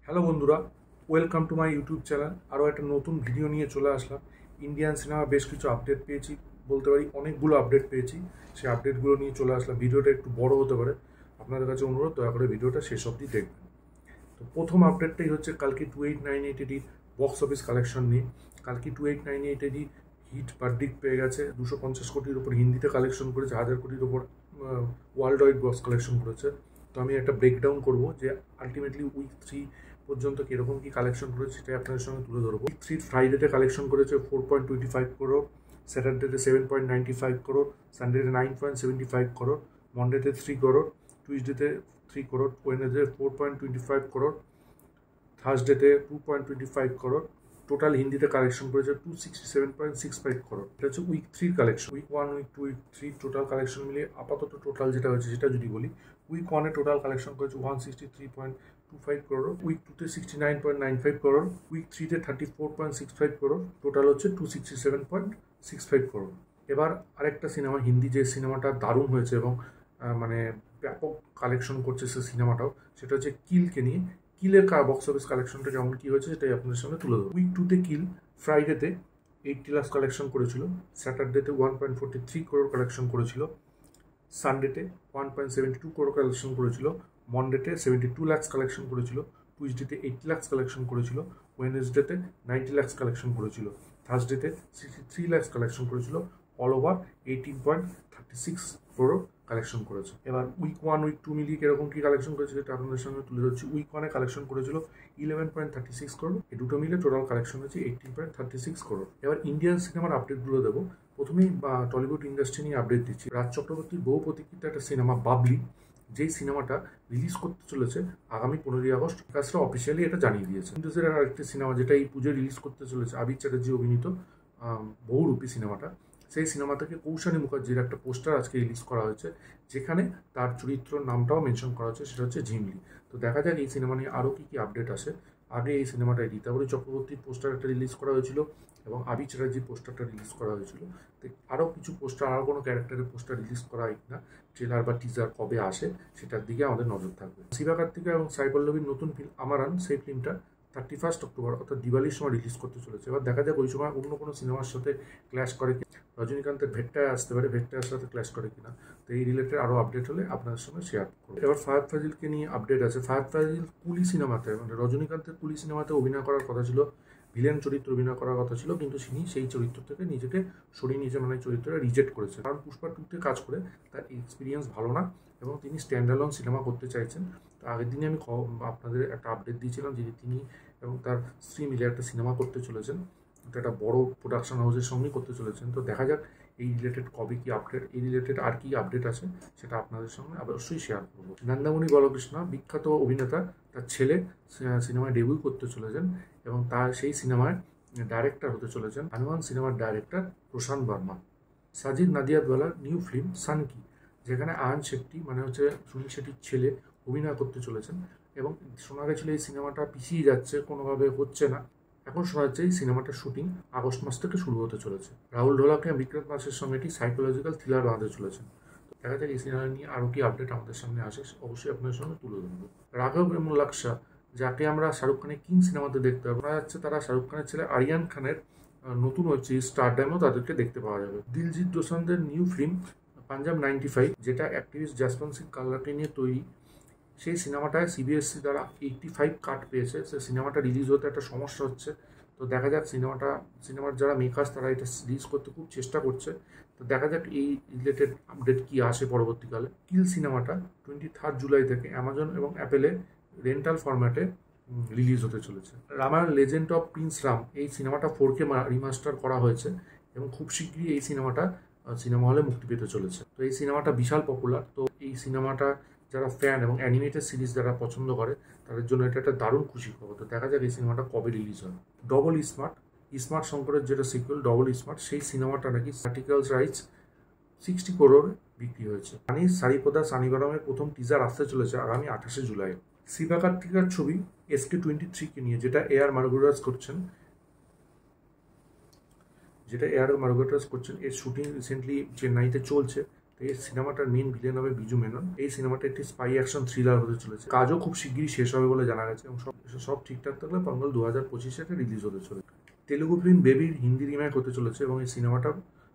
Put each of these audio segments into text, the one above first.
Hello বন্ধুরা, welcome to my YouTube channel. আরও একটা নতুন ভিডিও নিয়ে চলে আসলাম। ইন্ডিয়ান সিনেমা বেশ কিছু আপডেট পেয়েছি, বলতে পারি অনেকগুলো আপডেট পেয়েছি। সেই আপডেটগুলো নিয়ে চলে আসলাম। ভিডিওটা একটু বড় হতে পারে, আপনাদের কাছে অনুরোধ দয়া করে ভিডিওটা শেষ অবধি দেখবেন। তো প্রথম আপডেটটাই হচ্ছে কালকে 2898 বক্স অফিস কালেকশন নিয়ে। কালকে 2898 হিট ভার্ডিক্ট পেয়ে গেছে। 250 কোটির ওপর হিন্দিতে কালেকশন করেছে, 1000 কোটির ওপর ওয়ার্ল্ড ওয়াইড বক্স কালেকশন করেছে। তো আমি একটা ব্রেকডাউন করবো যে আলটিমেটলি উইক 3 পর্যন্ত কীরকম কী কালেকশন করেছে সেটাই আপনাদের সঙ্গে তুলে ধরবো। উইক 3 ফ্রাইডেতে কালেকশন করেছে 4.25 করোড়, স্যাটারডেতে 7.95 করোড়, সানডেতে 9.75 করোড়, মন্ডেতে 3 করোড়, টুইসডেতে 3 করোড়, ওয়েডনেসডে 4.25 করোড়, থার্সডেতে 2.25 করোড়। টোটাল হিন্দিতে কালেকশন করেছে 267.65 করোড়। এটা হচ্ছে week 3 collection. Week 1, week 2, week 3 total collection মিলিয়ে আপাতত টোটাল যেটা হয়েছে সেটা যদি বলি, উইক 1-এ টোটাল কালেকশন করেছে 163.25 করোড়, উইক 2-তে 69.95 করোড়, উইক 3-তে 34.65 করোড়, টোটাল হচ্ছে 267.65 করোড়। এবার আরেকটা সিনেমা হিন্দি, যে সিনেমাটা দারুণ হয়েছে এবং মানে ব্যাপক কালেকশন করছে সে সিনেমাটাও, সেটা হচ্ছে কিলকে নিয়ে। কিলের বক্স অফিস কালেকশনটা কেমন কী হয়েছে সেটাই আপনাদের সামনে তুলে দেবো। উইক 2-তে কিল ফ্রাইডেতে 80 লাখ কালেকশন করেছিল, স্যাটারডেতে 1.43 করোড় কালেকশন করেছিল, সানডেতে 1.72 করোড় কালেকশন করেছিল, মন্ডেতে 72 লাক্স কালেকশন করেছিল, টুইসডেতে 80 লাক্স কালেকশন করেছিল, ওয়েডনেসডেতে 90 লাক্স কালেকশন করেছিল, থার্সডেতে 63 লাক্স কালেকশন করেছিল। অল ওভার 18.36 করোড় কালেকশন করেছে। এবার উইক 1, উইক 2 মিলিয়ে কিরকম কী কালেকশন করেছে সেটা আপনাদের সঙ্গে তুলে ধরছি। উইক 1-এ কালেকশন করেছিল 11.36 করোড়, এই দুটো মিলে টোটাল কালেকশন হচ্ছে 18.36 করোড়। এবার ইন্ডিয়ান সিনেমার আপডেটগুলো দেবো। প্রথমেই টলিউড ইন্ডাস্ট্রি নিয়ে আপডেট দিচ্ছি। রাজ চক্রবর্তীর বহু প্রতীক্ষিত একটা সিনেমা বাবলি, যেই সিনেমাটা রিলিজ করতে চলেছে আগামী 15ই আগস্ট। কাজটা অফিসিয়ালি এটা জানিয়ে দিয়েছে। ইন্ডাস্ট্রির আরেকটি সিনেমা যেটা এই পুজোয় রিলিজ করতে চলেছে, আবির চ্যাটার্জি অভিনীত বহুরূপী সিনেমাটা। সেই সিনেমা থেকে কৌশানী মুখার্জির একটা পোস্টার আজকে রিলিজ করা হয়েছে, যেখানে তার চরিত্রের নামটাও মেনশন করা হচ্ছে, সেটা হচ্ছে ঝিমলি। তো দেখা যাক এই সিনেমা নিয়ে আরও কী কী আপডেট আসে। আগে এই সিনেমাটায় রীতাবরী চক্রবর্তীর পোস্টার একটা রিলিজ করা হয়েছিল এবং আবির চ্যাটার্জির পোস্টারটা রিলিজ করা হয়েছিল। তো আরও কিছু পোস্টার, আরও কোনো ক্যারেক্টারের পোস্টার রিলিজ করা হয় কিনা, ট্রেলার বা টিজার কবে আসে সেটার দিকে আমাদের নজর থাকবে। শিবা কার্তিকা এবং সাই পল্লবীর নতুন ফিল্ম আমারান, সেই ফিল্মটা 31 অক্টোবর অর্থাৎ দিওয়ালির সময় রিলিজ করতে চলেছে। এবার দেখা যাক ওই সময় অন্য কোনো সিনেমার সাথে ক্ল্যাশ করে কি, রজনীকান্তের ভেট্টায় আসতে পারে, ভেট্টার সাথে ক্ল্যাশ করে কিনা। তো এই রিলেটেড আরও আপডেট হলে আপনাদের সঙ্গে শেয়ার করবো। এবার ফাহাদ ফাজিলকে নিয়ে আপডেট আছে। ফাহাদ ফাজিল কুলি সিনেমাতে, মানে রজনীকান্তের কুলি সিনেমাতে অভিনয় করার কথা ছিল, ভিলেন চরিত্র অভিনয় করার কথা ছিল, কিন্তু তিনি সেই চরিত্র থেকে নিজেকে সরিয়ে নিয়েছে, মানে চরিত্রটা রিজেক্ট করেছে। কারণ পুষ্পা 2-তে কাজ করে তার এক্সপিরিয়েন্স ভালো না এবং তিনি স্ট্যান্ডালোন সিনেমা করতে চাইছেন। তো আগের দিনে আমি আপনাদের একটা আপডেট দিয়েছিলাম যে তিনি এবং তার স্ত্রী মিলে একটা সিনেমা করতে চলেছেন, এটা একটা বড় প্রোডাকশন হাউসের সঙ্গেই করতে চলেছেন। তো দেখা যাক এই রিলেটেড কবে কী আপডেট, এই রিলেটেড আর কি আপডেট আছে সেটা আপনাদের সঙ্গে অবশ্যই শেয়ার করবো। নন্দামণি বালকৃষ্ণ, বিখ্যাত অভিনেতা, তার ছেলে সিনেমায় ডেবিউ করতে চলেছেন এবং তার সেই সিনেমায় ডাইরেক্টর হতে চলেছেন হনুমান সিনেমার ডাইরেক্টর প্রশান্ত বর্মা। সাজিদ নাদিয়াদওয়ালার নিউ ফিল্ম সানকি, যেখানে আয়ন শেট্টি, মানে হচ্ছে সুনীল শেট্টির ছেলে, অভিনয় করতে চলেছেন এবং শোনা গেছিলো এই সিনেমাটা পিছিয়ে যাচ্ছে, কোনোভাবে হচ্ছে না। এখন শোনা যাচ্ছে এই সিনেমাটার শুটিং আগস্ট মাস থেকে শুরু হতে চলেছে। রাহুল ঢোলাকে বিক্রম মাসের সঙ্গে একটি সাইকোলজিক্যাল থ্রিলার বাঁধতে চলেছেন। তো দেখা যাক এই সিনেমা নিয়ে আরও কি আপডেট আমাদের সামনে আসে, অবশ্যই আপনাদের সঙ্গে তুলে ধরবো। রাঘব এবং লাক্সা, যাকে আমরা শাহরুখ খানের কিং সিনেমাতে দেখতে পাবো, শোনা যাচ্ছে তারা শাহরুখ খানের ছেলে আরিয়ান খানের নতুন হচ্ছে স্টারডামও তাদেরকে দেখতে পাওয়া যাবে। দিলজিৎ দোসাঞ্জের নিউ ফিল্ম পাঞ্জাব 95, যেটা অ্যাক্টিভিস্ট জাসবন্ত সিং কাল্লাকে নিয়ে তৈরি, সেই সিনেমাটায় সিবিএসসি দ্বারা 85 কাট পেয়েছে। সেই সিনেমাটা রিলিজ হতে একটা সমস্যা হচ্ছে। তো দেখা যাক সিনেমার যারা মেকার্স তারা এটা রিলিজ করতে খুব চেষ্টা করছে। তো দেখা যাক এই রিলেটেড আপডেট কী আসে পরবর্তীকালে। কিল সিনেমাটা 23 জুলাই থেকে অ্যামাজন এবং অ্যাপেলে রেন্টাল ফরম্যাটে রিলিজ হতে চলেছে। Ramayana legend of Prince Ram, এই সিনেমাটা 4K রিমাস্টার করা হয়েছে এবং খুব শীঘ্রই এই সিনেমাটা সিনেমা হলে মুক্তি পেতে চলেছে। তো এই সিনেমাটা বিশাল পপুলার। তো এই সিনেমাটা যারা ফ্যান এবং অ্যানিমেটেড সিরিজ যারা পছন্দ করে তাদের জন্য এটা একটা দারুণ খুশি খবর। তো দেখা যাক এই সিনেমাটা কবে রিলিজ হয়। ডবল স্মার্ট শঙ্করের যেটা সিকুয়েল ডবল স্মার্ট, সেই সিনেমাটা নাকি আর্টিকেলস রাইটস 60 করোড় বিক্রি হয়েছে। সারিপদা সানিবারমের প্রথম টিজার আসতে চলেছে আগামী 28 জুলাই। শিবা কার্তিকার ছবি SK23 নিয়ে, যেটা এআর মারুগোদাস করছেন, এর শুটিং রিসেন্টলি চেন্নাইতে চলছে। তো এই সিনেমাটার মেইন ভিলেন হবে বিজু মেনন। এই সিনেমাটা একটি স্পাই অ্যাকশন থ্রিলার হতে চলেছে। কাজও খুব শিগগিরই শেষ হবে বলে জানা গেছে এবং সব ঠিকঠাক থাকলে পঙ্গল 2025-এ রিলিজ হতে চলেছে। তেলুগু ফিল্ম বেবির হিন্দি রিমেক হতে চলেছে এবং এই সিনেমাটা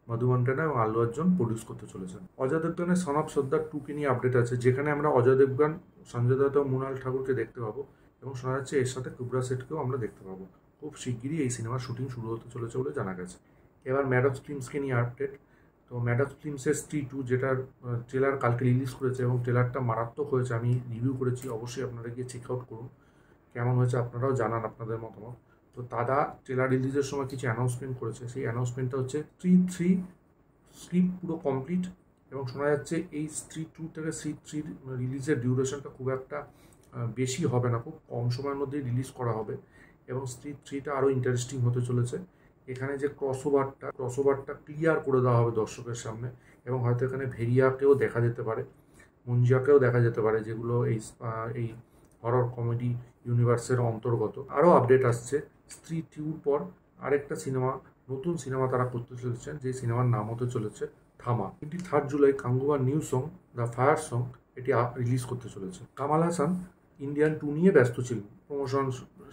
মধু মন্টানা এবং আল্লু অর্জুন প্রডিউস করতে চলেছেন। অজয় দেবগানের সন অফ সর্দার 2 নিয়ে আপডেট আছে, যেখানে আমরা অজয় দেবগান, সঞ্জয় দত্ত এবং মৃণাল ঠাকুরকে দেখতে পাবো এবং শোনা যাচ্ছে এর সাথে কুবরা সেটকেও আমরা দেখতে পাবো। খুব শিগগিরই এই সিনেমার শুটিং শুরু হতে চলেছে বলে জানা গেছে। এবার ম্যাডক্স ফিল্মসকে নিয়ে আপডেট। তো ম্যাডক্স ফিল্মসের স্ত্রী 2, যেটার ট্রেলার কালকে রিলিজ করেছে এবং ট্রেলারটা মারাত্মক হয়েছে। আমি রিভিউ করেছি, অবশ্যই আপনারা গিয়ে চেক আউট করুন কেমন হয়েছে, আপনারাও জানান আপনাদের মতামত। তো দাদা ট্রেলার রিলিজের সময় কিছু অ্যানাউন্সমেন্ট করেছে। সেই অ্যানাউন্সমেন্টটা হচ্ছে স্ত্রী 3 স্ক্রিপ্ট পুরো কমপ্লিট এবং শোনা যাচ্ছে এই স্ত্রী 2 থেকে স্ত্রী 3 রিলিজের ডিউরেশনটা খুব একটা বেশি হবে না, খুব কম সময়ের মধ্যেই রিলিজ করা হবে এবং স্ত্রী 3টা আরও ইন্টারেস্টিং হতে চলেছে। এখানে যে ক্রসওভারটা ক্লিয়ার করে দেওয়া হবে দর্শকের সামনে এবং হয়তো এখানে ভেরিয়াকেও দেখা যেতে পারে, মুঞ্জিয়াকেও দেখা যেতে পারে, যেগুলো এই হরর কমেডি ইউনিভার্সের অন্তর্গত। আরও আপডেট আসছে, স্ত্রী 2 পর আরেকটা নতুন সিনেমা তারা করতে চলেছেন, যে সিনেমার নাম হতে চলেছে থামা। 23 জুলাই কাঙ্গুবার new song the fire song এটি রিলিজ করতে চলেছে। কামাল হাসান ইন্ডিয়ান 2 নিয়ে ব্যস্ত ছিলেন, প্রমোশন,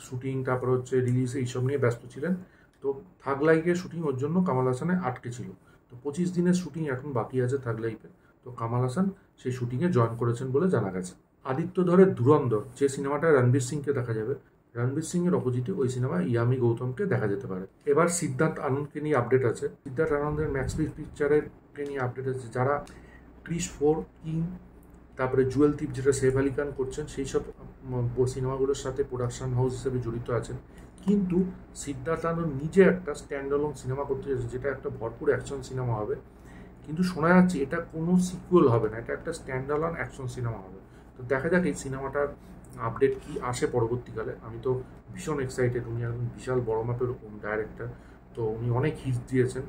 শুটিং, তারপর হচ্ছে রিলিজ, এইসব নিয়ে ব্যস্ত ছিলেন। তো থাগ লাইফের শুটিং ওর জন্য কামাল হাসানে আটকে ছিল। তো 25 দিনের শুটিং এখন বাকি আছে থাগ লাইফে। তো কামাল হাসান সেই শুটিংয়ে জয়েন করেছেন বলে জানা গেছে। আদিত্য ধরের ধুরন্ধর, যে সিনেমাটায় রণবীর সিংকে দেখা যাবে, রণবীর সিংয়ের অপোজিটে ওই সিনেমায় ইয়ামি গৌতমকে দেখা যেতে পারে। এবার সিদ্ধার্থ আনন্দকে নিয়ে আপডেট আছে। সিদ্ধার্থ আনন্দের ম্যাক্স পিকচারেরকে নিয়ে আপডেট আছে। যারা ক্রিস 4, কিং, তারপরে জুয়েল থিপ যেটা সৈফ আলি খান করছেন, সেই সব সিনেমাগুলোর সাথে প্রোডাকশন হাউস হিসেবে জড়িত আছেন। কিন্তু সিদ্ধার্থ আনন্দ নিজে একটা স্ট্যান্ডঅ্যালোন সিনেমা করতে যাচ্ছে, যেটা একটা ভরপুর অ্যাকশন সিনেমা হবে। কিন্তু শোনা যাচ্ছে এটা কোনো সিকুয়েল হবে না, এটা একটা স্ট্যান্ডঅ্যালোন অ্যাকশন সিনেমা হবে। তো দেখা যাক এই সিনেমাটার আপডেট কি আসে পরবর্তীকালে। আমি তো ভীষণ এক্সাইটেড, উনি একজন বিশাল বড় মাপের ডাইরেক্টর, তো উনি অনেক হিট দিয়েছেন।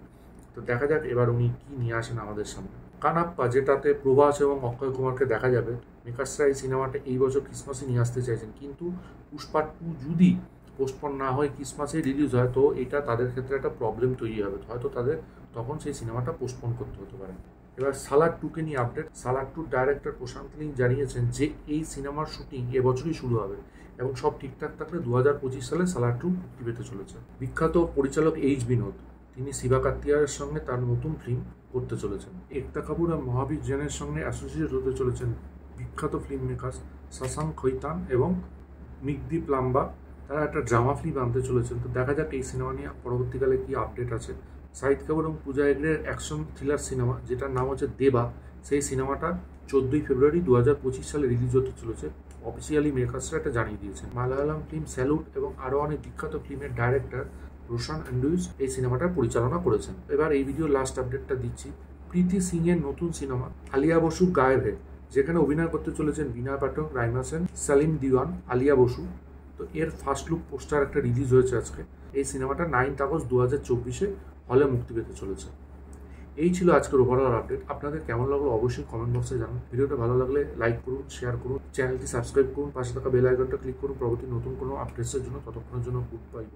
তো দেখা যাক এবার উনি কি নিয়ে আসেন আমাদের সামনে। কানাপ্পা, যেটাতে প্রভাস এবং অক্ষয় কুমারকে দেখা যাবে, মেকার্সরা এই সিনেমাটা এই বছর ক্রিসমাসে নিয়ে আসতে চাইছেন, কিন্তু পুষ্পা 2 যদি পোস্টপন না হয়, ক্রিসমাসে রিলিজ হয়, তো এটা তাদের ক্ষেত্রে একটা প্রবলেম তৈরি হবে, হয়তো তাদের তখন সেই সিনেমাটা পোস্টপন করতে হতে পারে। এবার সালার 2কে নিয়ে আপডেট। সালার 2 ডাইরেক্টর প্রশান্ত লিং জানিয়েছেন যে এই সিনেমার শুটিং এবছরই শুরু হবে এবং সব ঠিকঠাক থাকলে 2025 সালে সালার 2 মুক্তি পেতে চলেছে। বিখ্যাত পরিচালক এইচ বিনোদ, তিনি শিবা কার্তিকের সঙ্গে তার নতুন ফিল্ম করতে চলেছেন। একতা কাপুর আর মহাবীর জৈনের সঙ্গে অ্যাসোসিয়েট হতে চলেছেন বিখ্যাত ফিল্ম মেকার শশাঙ্ক খৈতান এবং মিকদীপ লাম্বা। তারা একটা ড্রামা ফিল্ম আনতে চলেছেন। তো দেখা যাক এই সিনেমা নিয়ে পরবর্তীকালে কি আপডেট আছে। শাহিদ কাপুর এবং পূজা হেগড়ের অ্যাকশন থ্রিলার সিনেমা, যেটার নাম হচ্ছে দেবা, সেই সিনেমাটা 14 ফেব্রুয়ারি 2025 সালে রিলিজ হতে চলেছে। অফিসিয়ালি মেকার্সরা এটা জানিয়ে দিয়েছেন। মালায়ালাম ফিল্ম স্যালুট এবং আরও অনেক বিখ্যাত ফিল্মের ডাইরেক্টর রোশন অ্যান্ড্রুইস এই সিনেমাটা পরিচালনা করেছেন। এবার এই ভিডিও লাস্ট আপডেটটা দিচ্ছি। প্রীতি সিংয়ের নতুন সিনেমা আলিয়া বসু গায়েব হে, যেখানে অভিনয় করতে চলেছেন বিনয় পাঠক, রাইমা সেন, সালিম দিওয়ান, আলিয়া বসু। তো এর ফার্স্ট লুক পোস্টার একটা রিলিজ হয়েছে আজকে। এই সিনেমাটা 9 আগস্ট 2024 হলে মুক্তি পেতে চলেছে। এই ছিল আজকের ওভারঅল আপডেট। আপনাদের কেমন লাগলো অবশ্যই কমেন্ট বক্সে জানান। ভিডিওটা ভালো লাগলে লাইক করুন, শেয়ার করুন, চ্যানেলটি সাবস্ক্রাইব করুন, পাশে থাকা বেল আইকনটা ক্লিক করুন পরবর্তী নতুন কোনো আপডেটসের জন্য। ততক্ষণের জন্য গুড বাই।